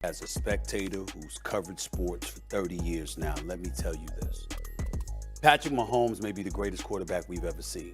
As a spectator who's covered sports for 30 years now, let me tell you this. Patrick Mahomes may be the greatest quarterback we've ever seen.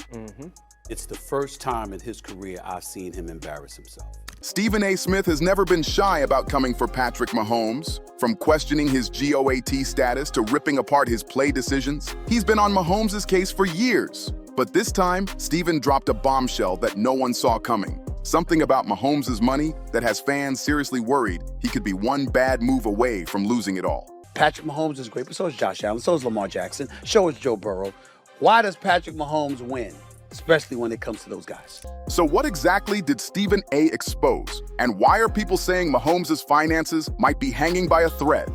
It's the first time in his career I've seen him embarrass himself. Stephen A. Smith has never been shy about coming for Patrick Mahomes. From questioning his GOAT status to ripping apart his play decisions, he's been on Mahomes' case for years. But this time, Stephen dropped a bombshell that no one saw coming. Something about Mahomes' money that has fans seriously worried he could be one bad move away from losing it all. Patrick Mahomes is great, but so is Josh Allen, so is Lamar Jackson, so is Joe Burrow. Why does Patrick Mahomes win, especially when it comes to those guys? So what exactly did Stephen A. expose? And why are people saying Mahomes' finances might be hanging by a thread?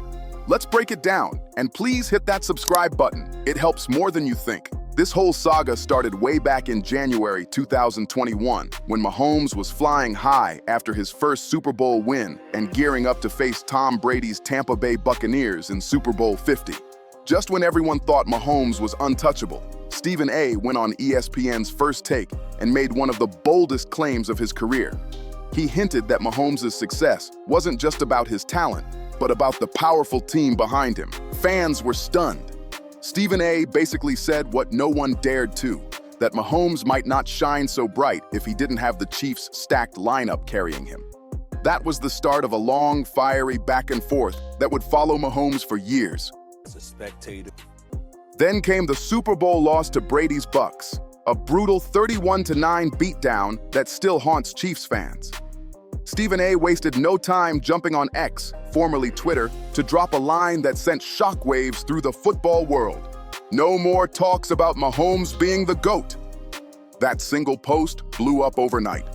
Let's break it down, and please hit that subscribe button. It helps more than you think. This whole saga started way back in January 2021, when Mahomes was flying high after his first Super Bowl win and gearing up to face Tom Brady's Tampa Bay Buccaneers in Super Bowl 50. Just when everyone thought Mahomes was untouchable, Stephen A. went on ESPN's First Take and made one of the boldest claims of his career. He hinted that Mahomes' success wasn't just about his talent, but about the powerful team behind him. Fans were stunned. Stephen A. basically said what no one dared to, that Mahomes might not shine so bright if he didn't have the Chiefs' stacked lineup carrying him. That was the start of a long, fiery back and forth that would follow Mahomes for years. As a spectator. Then came the Super Bowl loss to Brady's Bucks, a brutal 31-9 beatdown that still haunts Chiefs fans. Stephen A. wasted no time jumping on X, formerly Twitter, to drop a line that sent shockwaves through the football world. No more talks about Mahomes being the GOAT. That single post blew up overnight.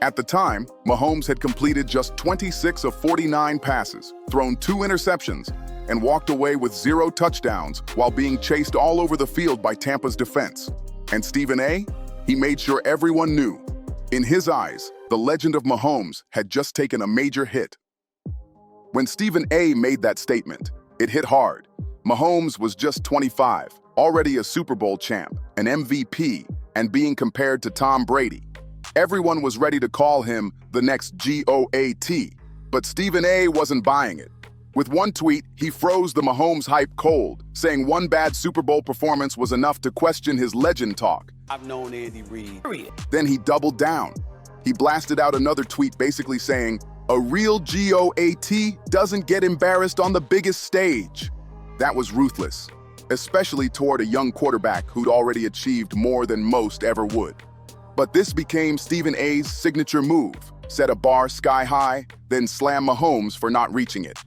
At the time, Mahomes had completed just 26 of 49 passes, thrown 2 interceptions, and walked away with 0 touchdowns while being chased all over the field by Tampa's defense. And Stephen A., he made sure everyone knew. In his eyes, the legend of Mahomes had just taken a major hit. When Stephen A. made that statement, it hit hard. Mahomes was just 25, already a Super Bowl champ, an MVP, and being compared to Tom Brady. Everyone was ready to call him the next GOAT, but Stephen A. wasn't buying it. With one tweet, he froze the Mahomes hype cold, saying one bad Super Bowl performance was enough to question his legend talk. I've known Andy Reid. Then he doubled down. He blasted out another tweet basically saying, "A real GOAT doesn't get embarrassed on the biggest stage." That was ruthless, especially toward a young quarterback who'd already achieved more than most ever would. But this became Stephen A.'s signature move, set a bar sky high, then slam Mahomes for not reaching it.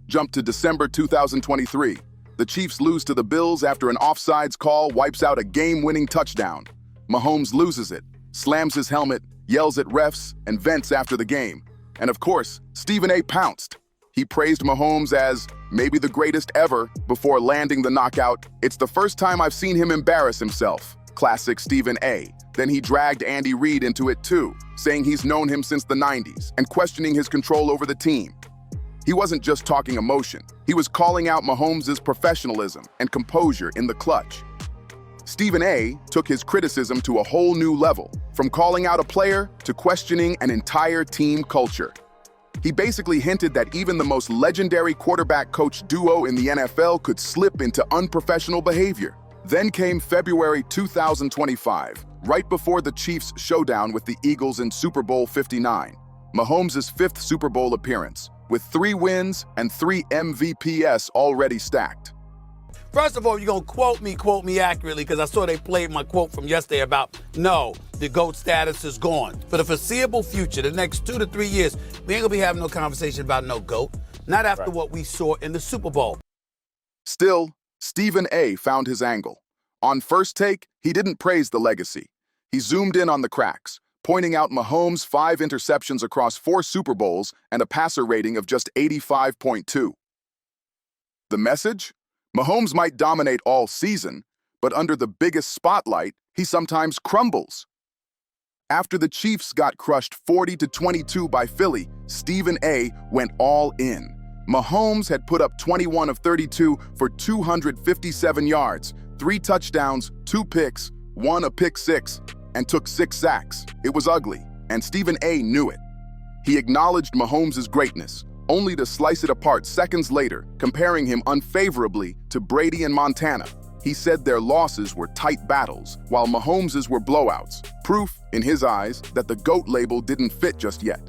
Jump to December 2023. The Chiefs lose to the Bills after an offsides call wipes out a game-winning touchdown. Mahomes loses it, slams his helmet, yells at refs, and vents after the game. And of course, Stephen A. pounced. He praised Mahomes as maybe the greatest ever before landing the knockout. "It's the first time I've seen him embarrass himself." Classic Stephen A. Then he dragged Andy Reid into it too, saying he's known him since the 90s and questioning his control over the team. He wasn't just talking emotion. He was calling out Mahomes' professionalism and composure in the clutch. Stephen A. took his criticism to a whole new level, from calling out a player to questioning an entire team culture. He basically hinted that even the most legendary quarterback-coach duo in the NFL could slip into unprofessional behavior. Then came February 2025, right before the Chiefs' showdown with the Eagles in Super Bowl 59, Mahomes' 5th Super Bowl appearance, with 3 wins and 3 MVPs already stacked. First of all, you're going to quote me accurately, because I saw they played my quote from yesterday about, no, the GOAT status is gone. For the foreseeable future, the next 2 to 3 years, we ain't going to be having no conversation about no GOAT. Not after what we saw in the Super Bowl. Still, Stephen A. found his angle. On First Take, he didn't praise the legacy. He zoomed in on the cracks, pointing out Mahomes' 5 interceptions across 4 Super Bowls and a passer rating of just 85.2. The message? Mahomes might dominate all season, but under the biggest spotlight, he sometimes crumbles. After the Chiefs got crushed 40-22 by Philly, Stephen A. went all in. Mahomes had put up 21 of 32 for 257 yards, 3 touchdowns, 2 picks, 1 a pick six, and took 6 sacks. It was ugly, and Stephen A. knew it. He acknowledged Mahomes' greatness, only to slice it apart seconds later, comparing him unfavorably to Brady and Montana. He said their losses were tight battles, while Mahomes's were blowouts. Proof, in his eyes, that the GOAT label didn't fit just yet.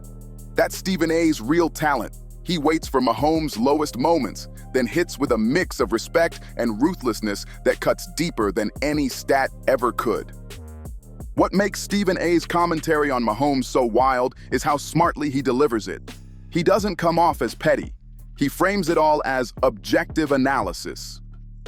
That's Stephen A's real talent. He waits for Mahomes' lowest moments, then hits with a mix of respect and ruthlessness that cuts deeper than any stat ever could. What makes Stephen A's commentary on Mahomes so wild is how smartly he delivers it. He doesn't come off as petty. He frames it all as objective analysis.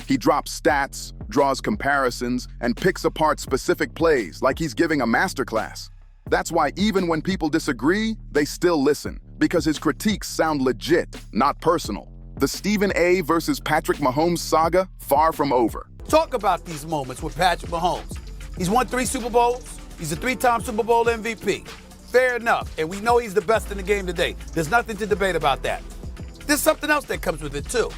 He drops stats, draws comparisons, and picks apart specific plays like he's giving a masterclass. That's why even when people disagree, they still listen, because his critiques sound legit, not personal. The Stephen A versus Patrick Mahomes saga, far from over. Talk about these moments with Patrick Mahomes. He's won 3 Super Bowls. He's a 3-time Super Bowl MVP. Fair enough, and we know he's the best in the game today. There's nothing to debate about that. There's something else that comes with it, too.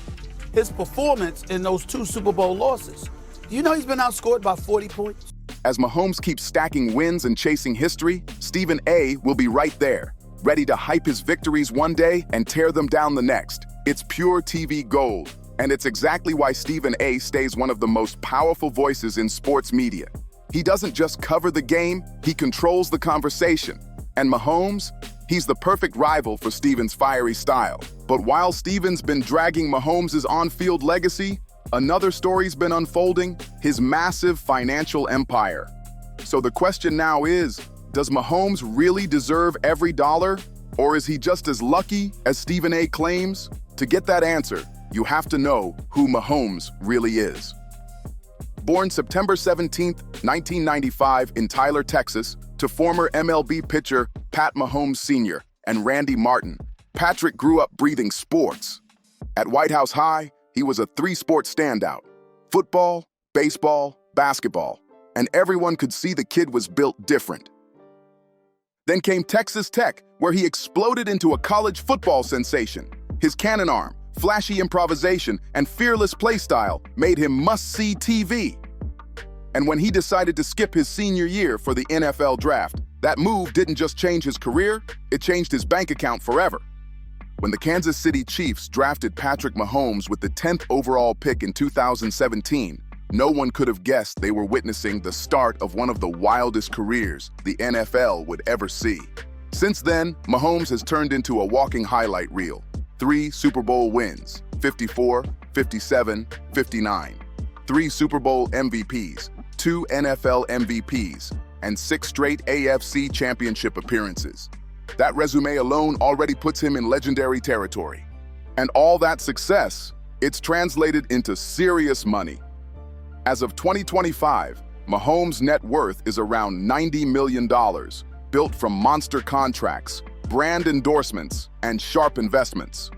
His performance in those 2 Super Bowl losses. Do you know he's been outscored by 40 points? As Mahomes keeps stacking wins and chasing history, Stephen A will be right there, ready to hype his victories one day and tear them down the next. It's pure TV gold, and it's exactly why Stephen A stays one of the most powerful voices in sports media. He doesn't just cover the game, he controls the conversation. And Mahomes, he's the perfect rival for Stephen's fiery style. But while Stephen's been dragging Mahomes' on-field legacy, another story's been unfolding: his massive financial empire. So the question now is, does Mahomes really deserve every dollar? Or is he just as lucky as Stephen A claims? To get that answer, you have to know who Mahomes really is. Born September 17, 1995 in Tyler, Texas, to former MLB pitcher Pat Mahomes Sr. and Randy Martin, Patrick grew up breathing sports. At White House High, he was a 3-sport standout: football, baseball, basketball, and everyone could see the kid was built different. Then came Texas Tech, where he exploded into a college football sensation. His cannon arm, flashy improvisation, and fearless play style made him must-see TV. And when he decided to skip his senior year for the N.F.L. draft, that move didn't just change his career, it changed his bank account forever. When the Kansas City Chiefs drafted Patrick Mahomes with the 10th overall pick in 2017, no one could have guessed they were witnessing the start of one of the wildest careers the N.F.L. would ever see. Since then, Mahomes has turned into a walking highlight reel. 3 Super Bowl wins, 54, 57, 59. 3 Super Bowl MVPs, 2 NFL MVPs, and 6 straight AFC championship appearances. That resume alone already puts him in legendary territory. And all that success, it's translated into serious money. As of 2025, Mahomes' net worth is around $90 million, built from monster contracts, brand endorsements, and sharp investments.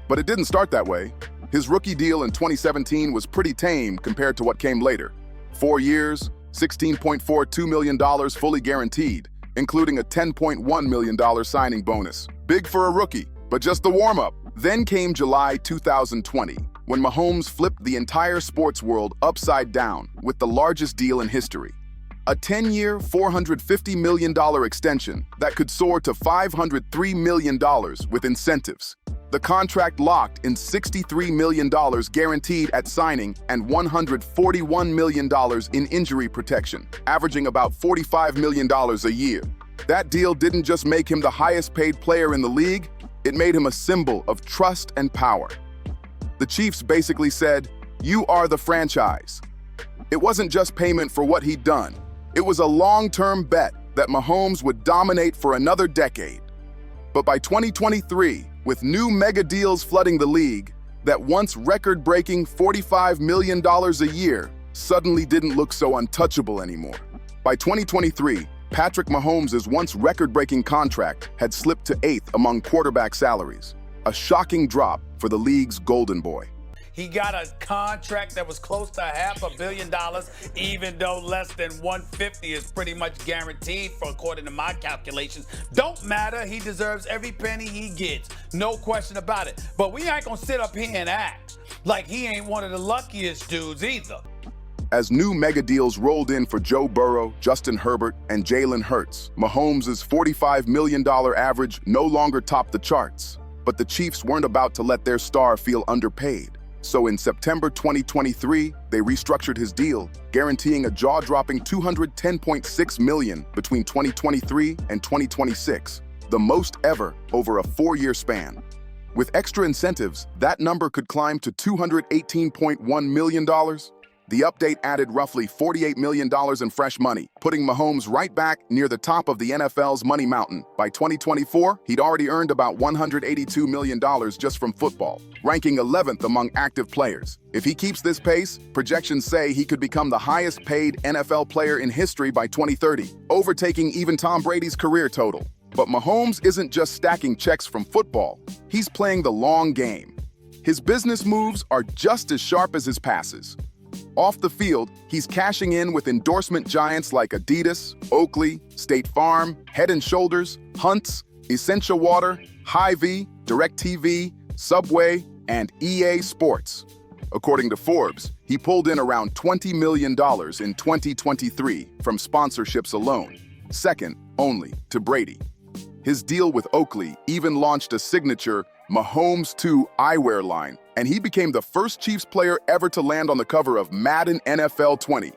But it didn't start that way. His rookie deal in 2017 was pretty tame compared to what came later. 4 years, $16.42 million fully guaranteed, including a $10.1 million signing bonus. Big for a rookie, but just the warm-up. Then came July 2020, when Mahomes flipped the entire sports world upside down with the largest deal in history. A 10-year, $450 million extension that could soar to $503 million with incentives. The contract locked in $63 million guaranteed at signing and $141 million in injury protection, averaging about $45 million a year. That deal didn't just make him the highest paid player in the league, it made him a symbol of trust and power. The Chiefs basically said, "You are the franchise." It wasn't just payment for what he'd done. It was a long-term bet that Mahomes would dominate for another decade. But by 2023, with new mega deals flooding the league, that once record-breaking $45 million a year suddenly didn't look so untouchable anymore. By 2023, Patrick Mahomes' once record-breaking contract had slipped to 8th among quarterback salaries, a shocking drop for the league's golden boy. He got a contract that was close to $500 million, even though less than $150 is pretty much guaranteed, according to my calculations. Don't matter, he deserves every penny he gets, no question about it. But we ain't gonna sit up here and act like he ain't one of the luckiest dudes either. As new mega deals rolled in for Joe Burrow, Justin Herbert, and Jalen Hurts, Mahomes' $45 million average no longer topped the charts. But the Chiefs weren't about to let their star feel underpaid. So in September 2023, they restructured his deal, guaranteeing a jaw-dropping $210.6 million between 2023 and 2026, the most ever over a 4-year span. With extra incentives, that number could climb to $218.1 million. The update added roughly $48 million in fresh money, putting Mahomes right back near the top of the NFL's money mountain. By 2024, he'd already earned about $182 million just from football, ranking 11th among active players. If he keeps this pace, projections say he could become the highest-paid NFL player in history by 2030, overtaking even Tom Brady's career total. But Mahomes isn't just stacking checks from football, he's playing the long game. His business moves are just as sharp as his passes. Off the field, he's cashing in with endorsement giants like Adidas, Oakley, State Farm, Head & Shoulders, Hunt's, Essential Water, Hy-Vee, DirecTV, Subway, and EA Sports. According to Forbes, he pulled in around $20 million in 2023 from sponsorships alone, second only to Brady. His deal with Oakley even launched a signature Mahomes 2 eyewear line, and he became the first Chiefs player ever to land on the cover of Madden NFL 20.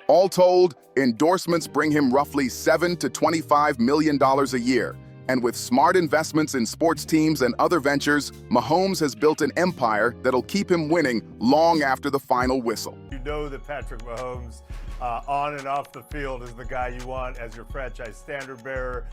All told, endorsements bring him roughly $7 to $25 million a year, and with smart investments in sports teams and other ventures, Mahomes has built an empire that'll keep him winning long after the final whistle. You know that Patrick Mahomes, on and off the field, is the guy you want as your franchise standard bearer.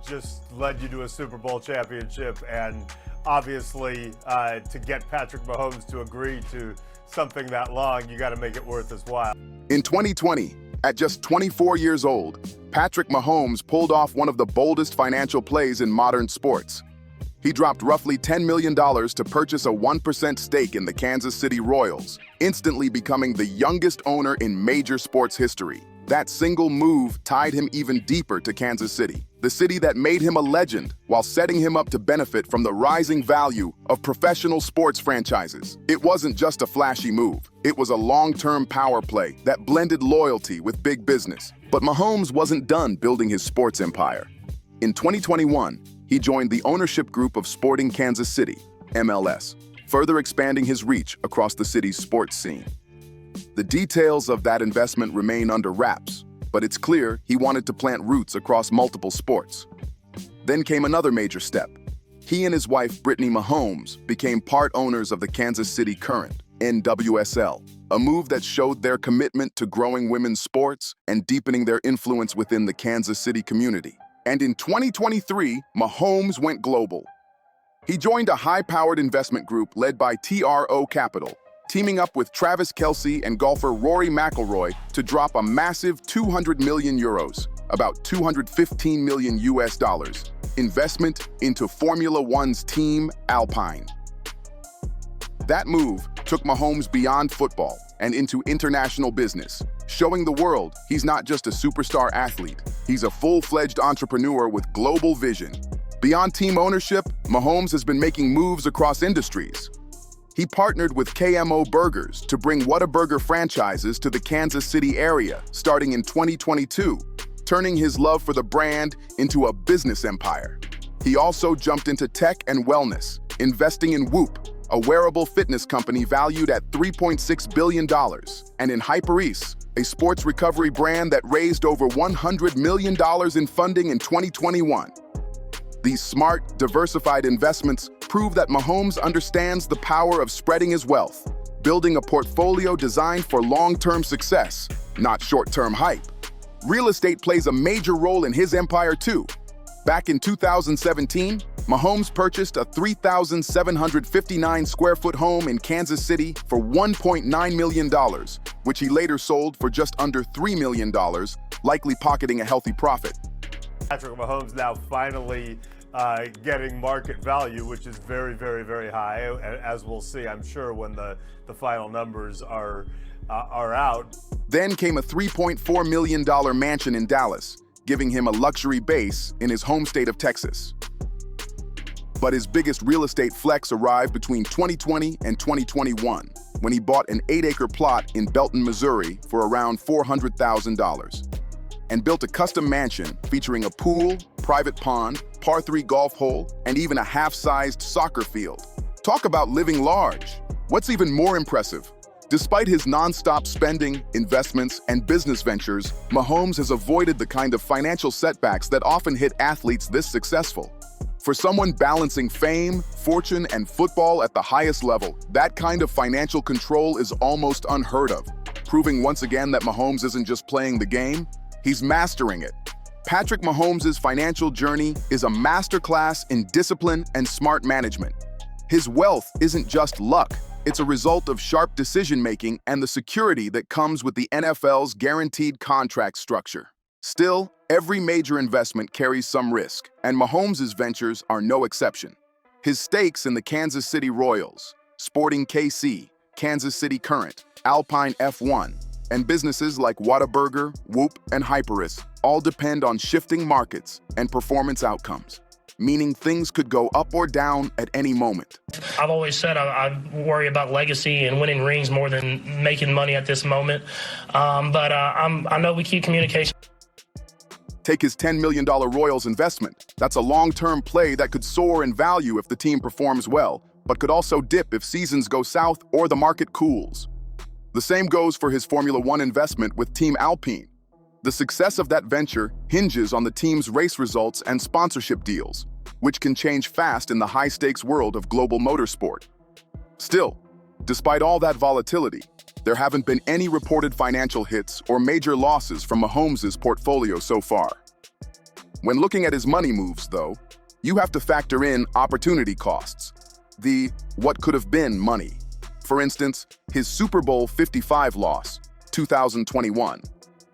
Just led you to a Super Bowl championship, and obviously to get Patrick Mahomes to agree to something that long, you got to make it worth his while. In 2020, at just 24 years old, Patrick Mahomes pulled off one of the boldest financial plays in modern sports. He dropped roughly $10 million to purchase a 1% stake in the Kansas City Royals, instantly becoming the youngest owner in major sports history. That single move tied him even deeper to Kansas City, the city that made him a legend while setting him up to benefit from the rising value of professional sports franchises. It wasn't just a flashy move. It was a long-term power play that blended loyalty with big business. But Mahomes wasn't done building his sports empire. In 2021, he joined the ownership group of Sporting Kansas City, MLS, further expanding his reach across the city's sports scene. The details of that investment remain under wraps, but it's clear he wanted to plant roots across multiple sports. Then came another major step. He and his wife, Brittany Mahomes, became part owners of the Kansas City Current, NWSL, a move that showed their commitment to growing women's sports and deepening their influence within the Kansas City community. And in 2023, Mahomes went global. He joined a high-powered investment group led by TRO Capital, teaming up with Travis Kelce and golfer Rory McIlroy to drop a massive 200 million euros, about 215 million US dollars, investment into Formula One's team Alpine. That move took Mahomes beyond football and into international business, showing the world he's not just a superstar athlete, he's a full-fledged entrepreneur with global vision. Beyond team ownership, Mahomes has been making moves across industries. He partnered with KMO Burgers to bring Whataburger franchises to the Kansas City area starting in 2022, turning his love for the brand into a business empire. He also jumped into tech and wellness, investing in Whoop, a wearable fitness company valued at $3.6 billion, and in Hyperease, a sports recovery brand that raised over $100 million in funding in 2021. These smart, diversified investments prove that Mahomes understands the power of spreading his wealth, building a portfolio designed for long-term success, not short-term hype. Real estate plays a major role in his empire too. Back in 2017, Mahomes purchased a 3,759 square foot home in Kansas City for $1.9 million, which he later sold for just under $3 million, likely pocketing a healthy profit. Patrick Mahomes now finally getting market value, which is very, very, very high, as we'll see, I'm sure, when the final numbers are out. Then came a $3.4 million mansion in Dallas, giving him a luxury base in his home state of Texas. But his biggest real estate flex arrived between 2020 and 2021, when he bought an 8-acre plot in Belton, Missouri for around $400,000, and built a custom mansion featuring a pool, private pond, par-3 golf hole, and even a half-sized soccer field. Talk about living large. What's even more impressive? Despite his non-stop spending, investments, and business ventures, Mahomes has avoided the kind of financial setbacks that often hit athletes this successful. For someone balancing fame, fortune, and football at the highest level, that kind of financial control is almost unheard of, proving once again that Mahomes isn't just playing the game, he's mastering it. Patrick Mahomes' financial journey is a masterclass in discipline and smart management. His wealth isn't just luck, it's a result of sharp decision-making and the security that comes with the NFL's guaranteed contract structure. Still, every major investment carries some risk, and Mahomes' ventures are no exception. His stakes in the Kansas City Royals, Sporting KC, Kansas City Current, Alpine F1, and businesses like Whataburger, Whoop, and Hyperis all depend on shifting markets and performance outcomes, meaning things could go up or down at any moment. I've always said I worry about legacy and winning rings more than making money at this moment, but I know we keep communication. Take his $10 million Royals investment. That's a long-term play that could soar in value if the team performs well, but could also dip if seasons go south or the market cools. The same goes for his Formula One investment with Team Alpine. The success of that venture hinges on the team's race results and sponsorship deals, which can change fast in the high-stakes world of global motorsport. Still, despite all that volatility, there haven't been any reported financial hits or major losses from Mahomes' portfolio so far. When looking at his money moves, though, you have to factor in opportunity costs, the what could have been money. For instance, his Super Bowl 55 loss, 2021,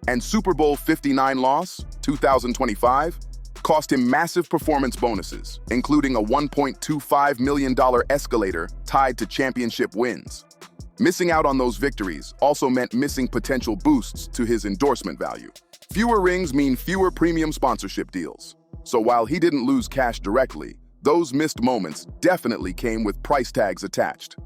and Super Bowl 59 loss, 2025, cost him massive performance bonuses, including a $1.25 million escalator tied to championship wins. Missing out on those victories also meant missing potential boosts to his endorsement value. Fewer rings mean fewer premium sponsorship deals. So while he didn't lose cash directly, those missed moments definitely came with price tags attached.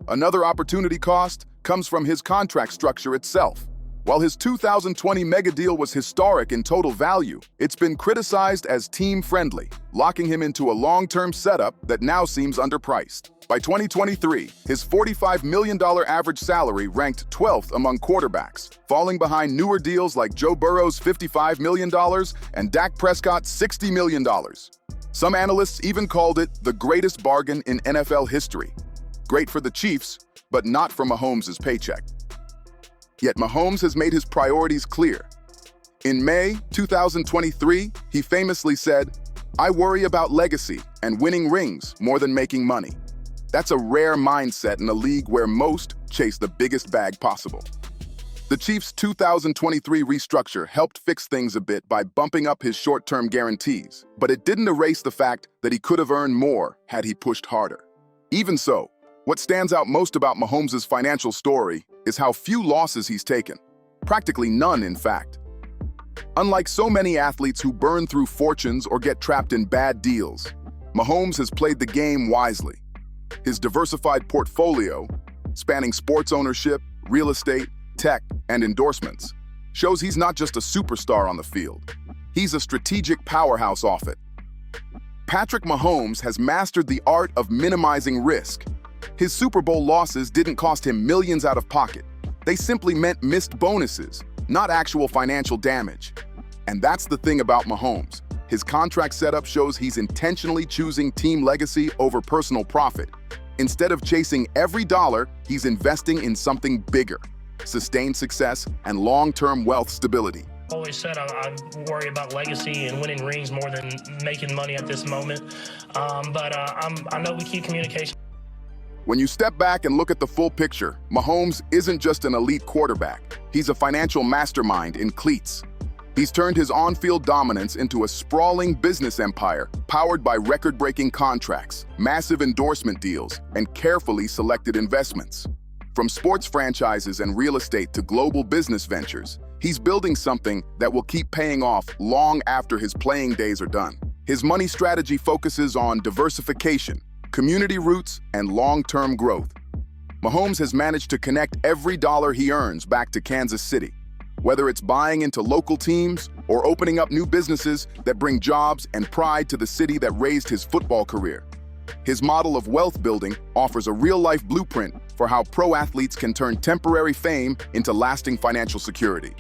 Another opportunity cost comes from his contract structure itself. While his 2020 mega deal was historic in total value, it's been criticized as team-friendly, locking him into a long-term setup that now seems underpriced. By 2023, his $45 million average salary ranked 12th among quarterbacks, falling behind newer deals like Joe Burrow's $55 million and Dak Prescott's $60 million. Some analysts even called it the greatest bargain in NFL history. Great for the Chiefs, but not for Mahomes' paycheck. Yet Mahomes has made his priorities clear. In May 2023, he famously said, "I worry about legacy and winning rings more than making money." That's a rare mindset in a league where most chase the biggest bag possible. The Chiefs' 2023 restructure helped fix things a bit by bumping up his short-term guarantees, but it didn't erase the fact that he could have earned more had he pushed harder. Even so, what stands out most about Mahomes' financial story is how few losses he's taken. Practically none, in fact. Unlike so many athletes who burn through fortunes or get trapped in bad deals, Mahomes has played the game wisely. His diversified portfolio, spanning sports ownership, real estate, tech, and endorsements, shows he's not just a superstar on the field. He's a strategic powerhouse off it. Patrick Mahomes has mastered the art of minimizing risk. His Super Bowl losses didn't cost him millions out of pocket. They simply meant missed bonuses, not actual financial damage. And that's the thing about Mahomes. His contract setup shows he's intentionally choosing team legacy over personal profit. Instead of chasing every dollar, he's investing in something bigger, sustained success and long-term wealth stability. Always said I worry about legacy and winning rings more than making money at this moment, but I know we keep communication. When you step back and look at the full picture, Mahomes isn't just an elite quarterback. He's a financial mastermind in cleats. He's turned his on-field dominance into a sprawling business empire powered by record-breaking contracts, massive endorsement deals, and carefully selected investments. From sports franchises and real estate to global business ventures, he's building something that will keep paying off long after his playing days are done. His money strategy focuses on diversification, community roots, and long-term growth. Mahomes has managed to connect every dollar he earns back to Kansas City. whether it's buying into local teams or opening up new businesses that bring jobs and pride to the city that raised his football career. His model of wealth building offers a real-life blueprint for how pro athletes can turn temporary fame into lasting financial security.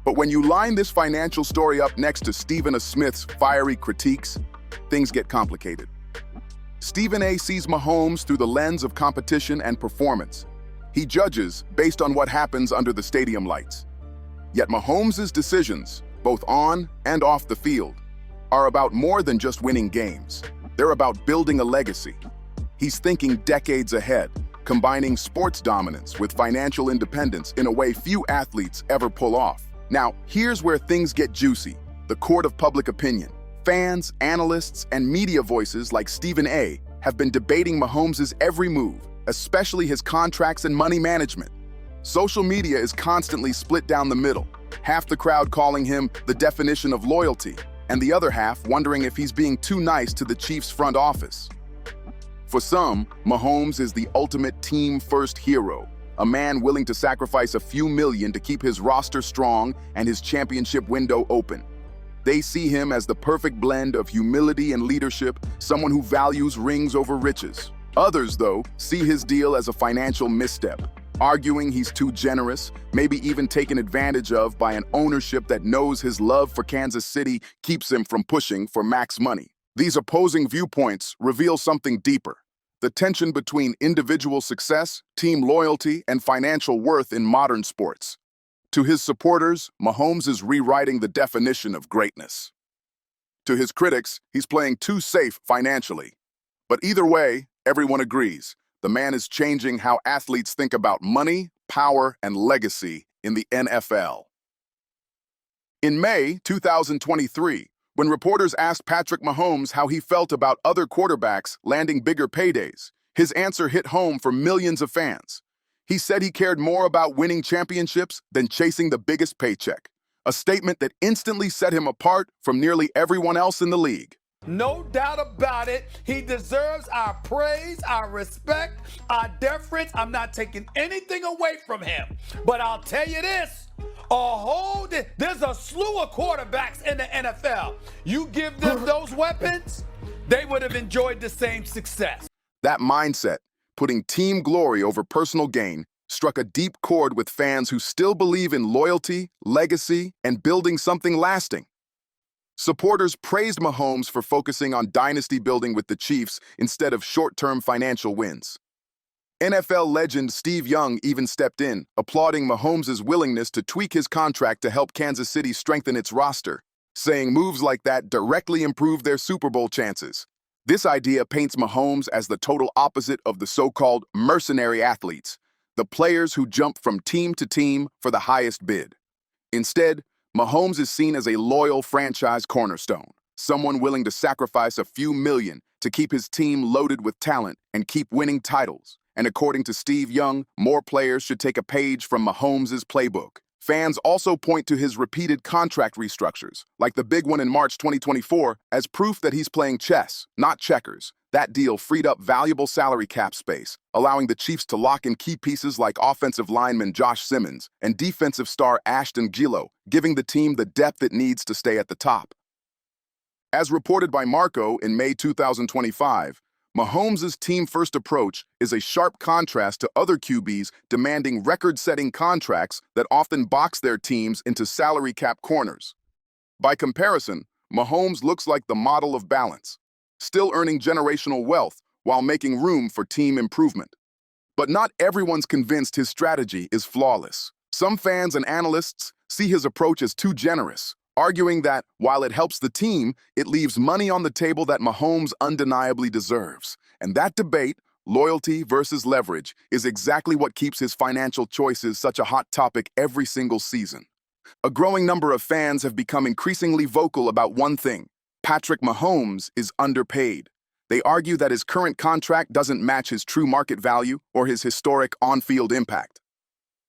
But when you line this financial story up next to Stephen A. Smith's fiery critiques, things get complicated. Stephen A. sees Mahomes through the lens of competition and performance. He judges based on what happens under the stadium lights. Yet Mahomes' decisions, both on and off the field, are about more than just winning games. They're about building a legacy. He's thinking decades ahead, combining sports dominance with financial independence in a way few athletes ever pull off. Now, here's where things get juicy: the court of public opinion. Fans, analysts, and media voices like Stephen A. have been debating Mahomes' every move, especially his contracts and money management. Social media is constantly split down the middle, half the crowd calling him the definition of loyalty, and the other half wondering if he's being too nice to the Chiefs' front office. For some, Mahomes is the ultimate team-first hero, a man willing to sacrifice a few million to keep his roster strong and his championship window open. They see him as the perfect blend of humility and leadership, someone who values rings over riches. Others, though, see his deal as a financial misstep, arguing he's too generous, maybe even taken advantage of by an ownership that knows his love for Kansas City keeps him from pushing for max money. These opposing viewpoints reveal something deeper: the tension between individual success, team loyalty, and financial worth in modern sports. To his supporters, Mahomes is rewriting the definition of greatness. To his critics, he's playing too safe financially. But either way, everyone agrees, the man is changing how athletes think about money, power, and legacy in the N.F.L. In May 2023, when reporters asked Patrick Mahomes how he felt about other quarterbacks landing bigger paydays, his answer hit home for millions of fans. He said he cared more about winning championships than chasing the biggest paycheck, a statement that instantly set him apart from nearly everyone else in the league. No doubt about it. He deserves our praise, our respect, our deference. I'm not taking anything away from him. But I'll tell you this, there's a slew of quarterbacks in the NFL. You give them those weapons, they would have enjoyed the same success. That mindset, putting team glory over personal gain, struck a deep chord with fans who still believe in loyalty, legacy, and building something lasting. Supporters praised Mahomes for focusing on dynasty building with the Chiefs instead of short-term financial wins. NFL legend Steve Young even stepped in, applauding Mahomes' willingness to tweak his contract to help Kansas City strengthen its roster, saying moves like that directly improve their Super Bowl chances. This idea paints Mahomes as the total opposite of the so-called mercenary athletes, the players who jump from team to team for the highest bid. Instead, Mahomes is seen as a loyal franchise cornerstone, someone willing to sacrifice a few million to keep his team loaded with talent and keep winning titles. And according to Steve Young, more players should take a page from Mahomes' playbook. Fans also point to his repeated contract restructures, like the big one in March 2024, as proof that he's playing chess, not checkers. That deal freed up valuable salary cap space, allowing the Chiefs to lock in key pieces like offensive lineman Josh Simmons and defensive star Ashton Gillo, giving the team the depth it needs to stay at the top. As reported by Marco in May 2025, Mahomes' team-first approach is a sharp contrast to other QBs demanding record-setting contracts that often box their teams into salary cap corners. By comparison, Mahomes looks like the model of balance, still earning generational wealth while making room for team improvement. But not everyone's convinced his strategy is flawless. Some fans and analysts see his approach as too generous, arguing that, while it helps the team, it leaves money on the table that Mahomes undeniably deserves. And that debate, loyalty versus leverage, is exactly what keeps his financial choices such a hot topic every single season. A growing number of fans have become increasingly vocal about one thing: Patrick Mahomes is underpaid. They argue that his current contract doesn't match his true market value or his historic on-field impact.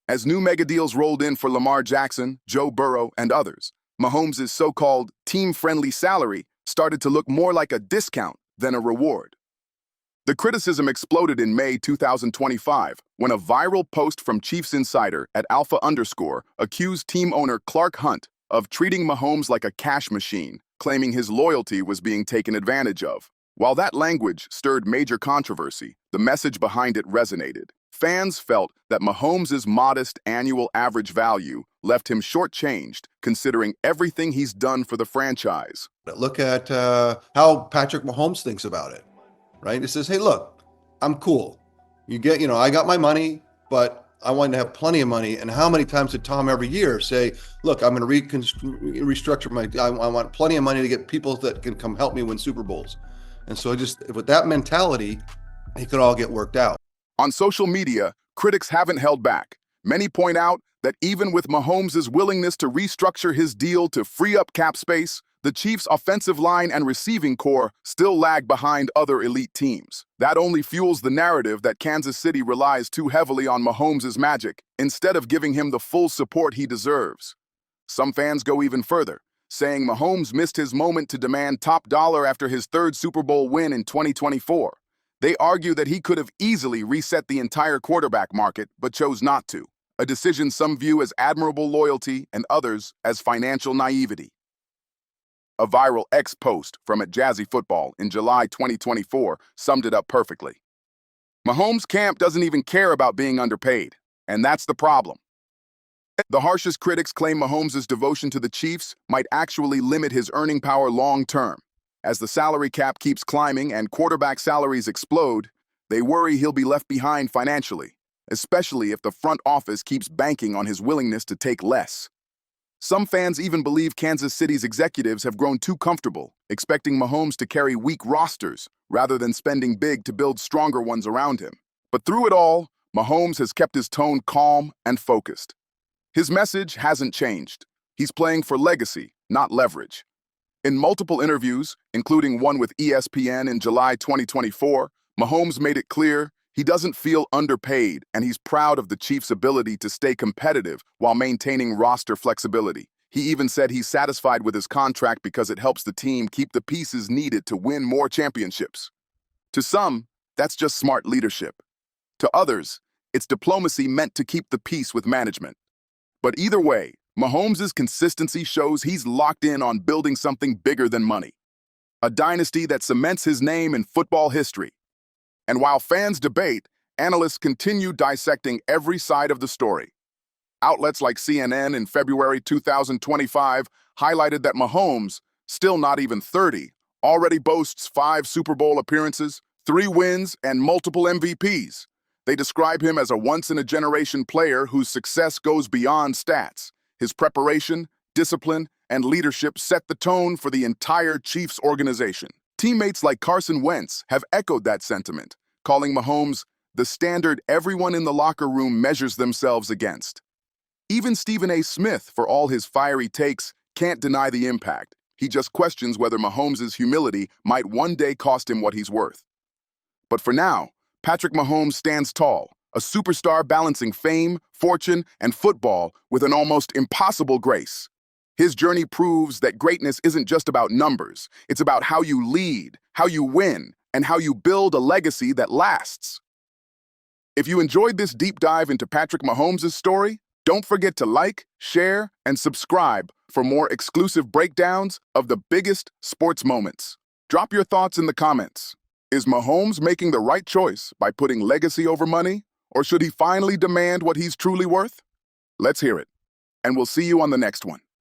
As new megadeals rolled in for Lamar Jackson, Joe Burrow, and others, Mahomes' so-called team-friendly salary started to look more like a discount than a reward. The criticism exploded in May 2025 when a viral post from Chiefs insider at Alpha _ accused team owner Clark Hunt of treating Mahomes like a cash machine, claiming his loyalty was being taken advantage of. While that language stirred major controversy, the message behind it resonated. Fans felt that Mahomes' modest annual average value left him shortchanged, considering everything he's done for the franchise. Look at how Patrick Mahomes thinks about it, right? He says, hey, look, I'm cool. I got my money, but I wanted to have plenty of money. And how many times did Tom every year say, look, I'm going to restructure I want plenty of money to get people that can come help me win Super Bowls. And so with that mentality, it could all get worked out. On social media, critics haven't held back. Many point out that even with Mahomes' willingness to restructure his deal to free up cap space, the Chiefs' offensive line and receiving core still lag behind other elite teams. That only fuels the narrative that Kansas City relies too heavily on Mahomes' magic, instead of giving him the full support he deserves. Some fans go even further, saying Mahomes missed his moment to demand top dollar after his third Super Bowl win in 2024. They argue that he could have easily reset the entire quarterback market, but chose not to, a decision some view as admirable loyalty and others as financial naivety. A viral X post from @Jazzy Football in July 2024 summed it up perfectly. Mahomes' camp doesn't even care about being underpaid, and that's the problem. The harshest critics claim Mahomes' devotion to the Chiefs might actually limit his earning power long-term. As the salary cap keeps climbing and quarterback salaries explode, they worry he'll be left behind financially, especially if the front office keeps banking on his willingness to take less. Some fans even believe Kansas City's executives have grown too comfortable, expecting Mahomes to carry weak rosters rather than spending big to build stronger ones around him. But through it all, Mahomes has kept his tone calm and focused. His message hasn't changed. He's playing for legacy, not leverage. In multiple interviews, including one with ESPN in July 2024, Mahomes made it clear he doesn't feel underpaid, and he's proud of the Chiefs' ability to stay competitive while maintaining roster flexibility. He even said he's satisfied with his contract because it helps the team keep the pieces needed to win more championships. To some, that's just smart leadership. To others, it's diplomacy meant to keep the peace with management. But either way, Mahomes' consistency shows he's locked in on building something bigger than money. A dynasty that cements his name in football history. And while fans debate, analysts continue dissecting every side of the story. Outlets like CNN in February 2025 highlighted that Mahomes, still not even 30, already boasts 5 Super Bowl appearances, 3 wins, and multiple MVPs. They describe him as a once-in-a-generation player whose success goes beyond stats. His preparation, discipline, and leadership set the tone for the entire Chiefs organization. Teammates like Carson Wentz have echoed that sentiment, calling Mahomes the standard everyone in the locker room measures themselves against. Even Stephen A. Smith, for all his fiery takes, can't deny the impact. He just questions whether Mahomes' humility might one day cost him what he's worth. But for now, Patrick Mahomes stands tall, a superstar balancing fame, fortune, and football with an almost impossible grace. His journey proves that greatness isn't just about numbers. It's about how you lead, how you win, and how you build a legacy that lasts. If you enjoyed this deep dive into Patrick Mahomes' story, don't forget to like, share, and subscribe for more exclusive breakdowns of the biggest sports moments. Drop your thoughts in the comments. Is Mahomes making the right choice by putting legacy over money, or should he finally demand what he's truly worth? Let's hear it, and we'll see you on the next one.